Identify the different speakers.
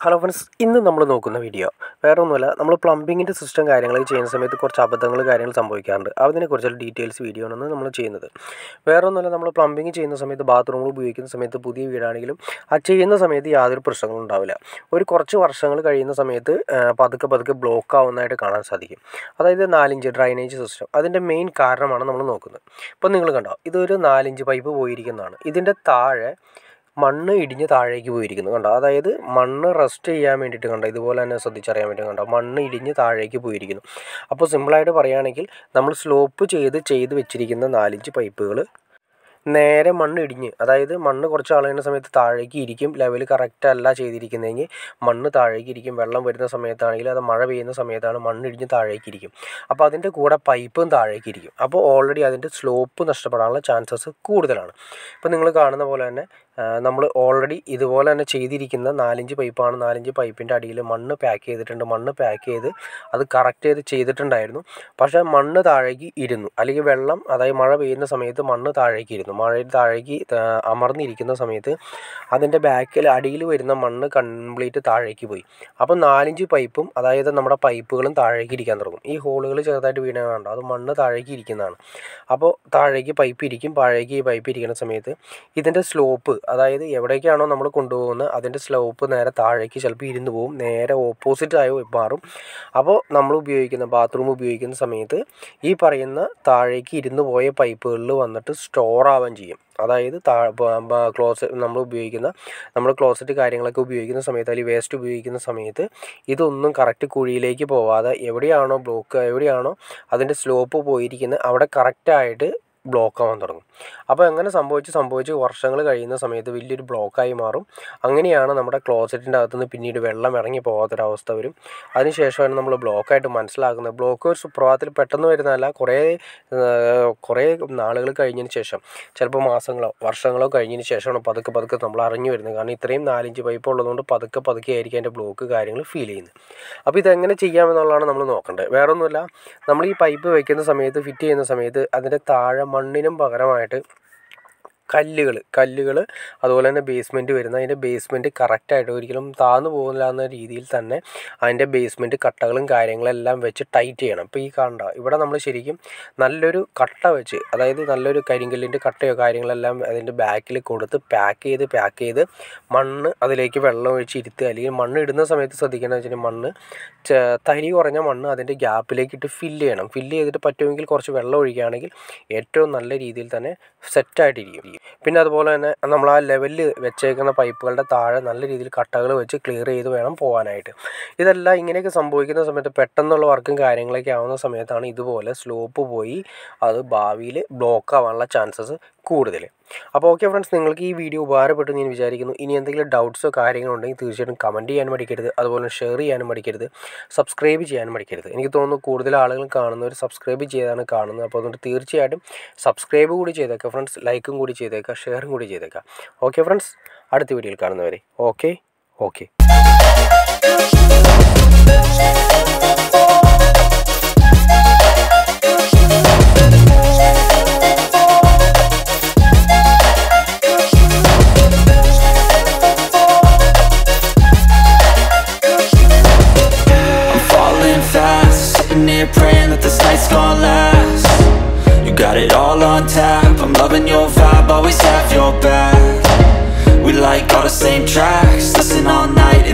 Speaker 1: Hello friends, ഇന്ന് നമ്മൾ നോക്കുന്ന വീഡിയോ വേറെ ഒന്നുമല്ല. നമ്മൾ പ്ലംബിങ്ങിന്റെ സിസ്റ്റം കാര്യങ്ങൾ ചെയ്യുന്ന സമയത്ത് കുറച്ച് അബദ്ധങ്ങൾ കാര്യങ്ങൾ സംഭവിക്കാറുണ്ട്. അതിനെക്കുറിച്ചുള്ള ഡീറ്റെയിൽസ് വീഡിയോ ആണ് നമ്മൾ ചെയ്യുന്നത്. വേറെ ഒന്നുമല്ല, നമ്മൾ പ്ലംബിങ് ചെയ്യുന്ന സമയത്ത് ബാത്റൂമുകൾ ഉപയോഗിക്കുന്ന സമയത്ത് പുതിയ വീടാണെങ്കിലും ആ ചെയ്യുന്ന സമയത്ത് യാതൊരു പ്രശ്നങ്ങളും ഉണ്ടാവില്ല. ഒരു കുറച്ച് വർഷങ്ങൾ കഴിയുന്ന സമയത്ത് പതുക്കെ ബ്ലോക്ക് ആവുന്നതായിട്ട് കാണാൻ സാധിക്കും. അതായത് 4 ഇഞ്ച് ഡ്രൈനേജ് സിസ്റ്റം. അതിൻ്റെ മെയിൻ കാരണമാണ് നമ്മൾ നോക്കുന്നത്. ഇപ്പോൾ നിങ്ങൾ കണ്ടോ, ഇതൊരു 4 ഇഞ്ച് പൈപ്പ് പോയിരിക്കുന്നതാണ്. ഇതിൻ്റെ താഴെ മണ്ണ് ഇടിഞ്ഞ് താഴേക്ക് പോയിരിക്കുന്നു കണ്ടോ. അതായത് മണ്ണ് റെസ്റ്റ് ചെയ്യാൻ വേണ്ടിയിട്ട് കണ്ടോ, ഇതുപോലെ തന്നെ ശ്രദ്ധിച്ചറിയാൻ പറ്റും കണ്ടോ, മണ്ണ് ഇടിഞ്ഞ് താഴേക്ക് പോയിരിക്കുന്നു. അപ്പോൾ സിമ്പിളായിട്ട് പറയുകയാണെങ്കിൽ നമ്മൾ സ്ലോപ്പ് ചെയ്ത് വെച്ചിരിക്കുന്ന 4 ഇഞ്ച് പൈപ്പുകൾ നേരെ മണ്ണ് ഇടിഞ്ഞ്, അതായത് മണ്ണ് കുറച്ച് കളയുന്ന സമയത്ത് താഴേക്ക് ഇരിക്കും. ലെവൽ കറക്റ്റ് അല്ല ചെയ്തിരിക്കുന്നതെങ്കിൽ മണ്ണ് താഴേക്ക് ഇരിക്കും. വെള്ളം വരുന്ന സമയത്താണെങ്കിൽ അത് മഴ പെയ്യുന്ന സമയത്താണ് മണ്ണ് ഇടിഞ്ഞ് താഴേക്ക് ഇരിക്കും. അപ്പോൾ അതിൻ്റെ കൂടെ പൈപ്പും താഴേക്ക് ഇരിക്കും. അപ്പോൾ ഓൾറെഡി അതിൻ്റെ സ്ലോപ്പ് നഷ്ടപ്പെടാനുള്ള ചാൻസസ് കൂടുതലാണ്. ഇപ്പോൾ നിങ്ങൾ കാണുന്ന പോലെ തന്നെ നമ്മൾ ഓൾറെഡി ഇതുപോലെ തന്നെ ചെയ്തിരിക്കുന്ന 4 ഇഞ്ച് പൈപ്പാണ്. 4 ഇഞ്ച് പൈപ്പിൻ്റെ അടിയിൽ മണ്ണ് പാക്ക് ചെയ്തിട്ടുണ്ട്. മണ്ണ് പാക്ക് ചെയ്ത് അത് കറക്റ്റ് ചെയ്തിട്ടുണ്ടായിരുന്നു. പക്ഷേ മണ്ണ് താഴേക്ക് ഇരുന്നു, അല്ലെങ്കിൽ വെള്ളം, അതായത് മഴ പെയ്യുന്ന സമയത്ത് മണ്ണ് താഴേക്ക് ഇരുന്നു. മഴയിൽ താഴേക്ക് അമർന്നിരിക്കുന്ന സമയത്ത് അതിൻ്റെ ബാക്കിൽ അടിയിൽ വരുന്ന മണ്ണ് കംപ്ലീറ്റ് താഴേക്ക് പോയി. അപ്പോൾ 4 ഇഞ്ച് പൈപ്പും, അതായത് നമ്മുടെ പൈപ്പുകളും താഴേക്ക് ഇരിക്കാൻ തുടങ്ങും. ഈ ഹോളുകൾ ചെറുതായിട്ട് വീണാണ്ടോ, അത് മണ്ണ് താഴേക്ക് ഇരിക്കുന്നതാണ്. അപ്പോൾ താഴേക്ക് പൈപ്പ് ഇരിക്കും. താഴേക്ക് ഈ പൈപ്പ് ഇരിക്കുന്ന സമയത്ത് ഇതിൻ്റെ സ്ലോപ്പ്, അതായത് എവിടേക്കാണോ നമ്മൾ കൊണ്ടുപോകുന്നത് അതിൻ്റെ സ്ലോപ്പ് നേരെ താഴേക്ക് ചിലപ്പോൾ ഇരുന്ന് പോകും, നേരെ ഓപ്പോസിറ്റ് ആയി മാറും. അപ്പോൾ നമ്മൾ ബാത്റൂം ഉപയോഗിക്കുന്ന സമയത്ത് ഈ പറയുന്ന താഴേക്ക് ഇരുന്ന് പോയ പൈപ്പുകളിൽ വന്നിട്ട് സ്റ്റോർ ആവാൻ ചെയ്യും. അതായത് നമ്മൾ ക്ലോസറ്റ് കാര്യങ്ങളൊക്കെ ഉപയോഗിക്കുന്ന സമയത്ത്, അല്ലെങ്കിൽ വേസ്റ്റ് ഉപയോഗിക്കുന്ന സമയത്ത് ഇതൊന്നും കറക്റ്റ് കുഴിയിലേക്ക് പോവാതെ എവിടെയാണോ ബ്ലോക്ക്, എവിടെയാണോ അതിൻ്റെ സ്ലോപ്പ് പോയിരിക്കുന്നത് അവിടെ കറക്റ്റായിട്ട് ബ്ലോക്ക് ആവാൻ തുടങ്ങും. അപ്പോൾ അങ്ങനെ സംഭവിച്ച് വർഷങ്ങൾ കഴിയുന്ന സമയത്ത് വലിയൊരു ബ്ലോക്കായി മാറും. അങ്ങനെയാണ് നമ്മുടെ ക്ലോസറ്റിൻ്റെ അകത്തുനിന്ന് പിന്നീട് വെള്ളം ഇറങ്ങി പോകാത്തൊരവസ്ഥ വരും. അതിനുശേഷമാണ് നമ്മൾ ബ്ലോക്കായിട്ട് മനസ്സിലാക്കുന്നത്. ബ്ലോക്ക് ഒരു സുപ്രഭാതത്തിൽ പെട്ടെന്ന് വരുന്നതല്ല, കുറേ നാളുകൾ കഴിഞ്ഞതിന് ശേഷം, ചിലപ്പോൾ മാസങ്ങളോ വർഷങ്ങളോ കഴിഞ്ഞതിന് ശേഷമാണ് പതുക്കെ നമ്മൾ അറിഞ്ഞു വരുന്നത്. കാരണം ഇത്രയും 4 ഇഞ്ച് പൈപ്പ് ഉള്ളതുകൊണ്ട് പതുക്കെ ആയിരിക്കും അതിൻ്റെ ബ്ലോക്ക് കാര്യങ്ങൾ ഫീൽ ചെയ്യുന്നത്. അപ്പോൾ ഇതെങ്ങനെ ചെയ്യാമെന്നുള്ളതാണ് നമ്മൾ നോക്കേണ്ടത്. വേറെ ഒന്നുമില്ല, നമ്മൾ ഈ പൈപ്പ് വയ്ക്കുന്ന സമയത്ത്, ഫിറ്റ് ചെയ്യുന്ന സമയത്ത് അതിൻ്റെ താഴെ മണ്ണിനും പകരമായിട്ട് കല്ലുകൾ അതുപോലെ തന്നെ ബേസ്മെൻറ്റ് വരുന്ന, അതിൻ്റെ ബേസ്മെൻറ്റ് കറക്റ്റായിട്ട് ഒരിക്കലും താഴ്ന്നു പോകുന്നില്ല എന്ന രീതിയിൽ തന്നെ അതിൻ്റെ ബേസ്മെൻറ്റ് കട്ടകളും കാര്യങ്ങളെല്ലാം വെച്ച് ടൈറ്റ് ചെയ്യണം. ഇപ്പോൾ ഈ കണ്ട ഇവിടെ നമ്മൾ ശരിക്കും നല്ലൊരു കട്ട വെച്ച്, അതായത് നല്ലൊരു കരിങ്കല്ലിൻ്റെ കട്ടയോ കാര്യങ്ങളെല്ലാം അതിൻ്റെ ബാക്കിൽ കൊടുത്ത് പാക്ക് ചെയ്ത് മണ്ണ് അതിലേക്ക് വെള്ളം ഒഴിച്ച് ഇരുത്തുക. അല്ലെങ്കിൽ മണ്ണ് ഇടുന്ന സമയത്ത് ശ്രദ്ധിക്കേണ്ടത് വെച്ചാൽ മണ്ണ് തരി കുറഞ്ഞ മണ്ണ് അതിൻ്റെ ഗ്യാപ്പിലേക്ക് ഇട്ട് ഫില്ല് ചെയ്യണം. ഫില്ല് ചെയ്തിട്ട് പറ്റുമെങ്കിൽ കുറച്ച് വെള്ളം ഒഴിക്കുകയാണെങ്കിൽ ഏറ്റവും നല്ല രീതിയിൽ തന്നെ സെറ്റായിട്ടിരിക്കും. പിന്നെ അതുപോലെ തന്നെ നമ്മൾ ആ ലെവലിൽ വെച്ചേക്കുന്ന പൈപ്പുകളുടെ താഴെ നല്ല രീതിയിൽ കട്ടകൾ വെച്ച് ക്ലിയർ ചെയ്ത് വേണം പോകാനായിട്ട്. ഇതെല്ലാം ഇങ്ങനെയൊക്കെ സംഭവിക്കുന്ന സമയത്ത്, പെട്ടെന്നുള്ള വർക്കും കാര്യങ്ങളൊക്കെ ആവുന്ന സമയത്താണ് ഇതുപോലെ സ്ലോപ്പ് പോയി അത് ഭാവിയിൽ ബ്ലോക്ക് ആവാനുള്ള ചാൻസസ് കൂടുതൽ. അപ്പോൾ ഓക്കെ ഫ്രണ്ട്സ്, നിങ്ങൾക്ക് ഈ വീഡിയോ ഉപകാരപ്പെട്ടു ഞാൻ വിചാരിക്കുന്നു. ഇനി എന്തെങ്കിലും ഡൗട്ട്സോ കാര്യങ്ങളോ ഉണ്ടെങ്കിൽ തീർച്ചയായിട്ടും കമൻറ്റ് ചെയ്യാനും മടിക്കരുത്. അതുപോലെ ഷെയർ ചെയ്യാനും മടിക്കരുത്. സബ്സ്ക്രൈബ് ചെയ്യാനും മടിക്കരുത്. എനിക്ക് തോന്നുന്നു കൂടുതൽ ആളുകൾ കാണുന്നവർ സബ്സ്ക്രൈബ് ചെയ്താണ് കാണുന്നത്. അപ്പോൾ അതുകൊണ്ട് തീർച്ചയായിട്ടും സബ്സ്ക്രൈബ് കൂടി ചെയ്തേക്കാം ഫ്രണ്ട്സ്, ലൈക്കും കൂടി ചെയ്തേക്കാം, ഷെയറും കൂടി ചെയ്തേക്കാം. ഓക്കെ ഫ്രണ്ട്സ്, അടുത്ത വീഡിയോയിൽ കാണുന്നവരെ okay.
Speaker 2: Praying that this night's gonna last. You got it all on tap, I'm loving your vibe, always have your back. We like all the same tracks, listen all night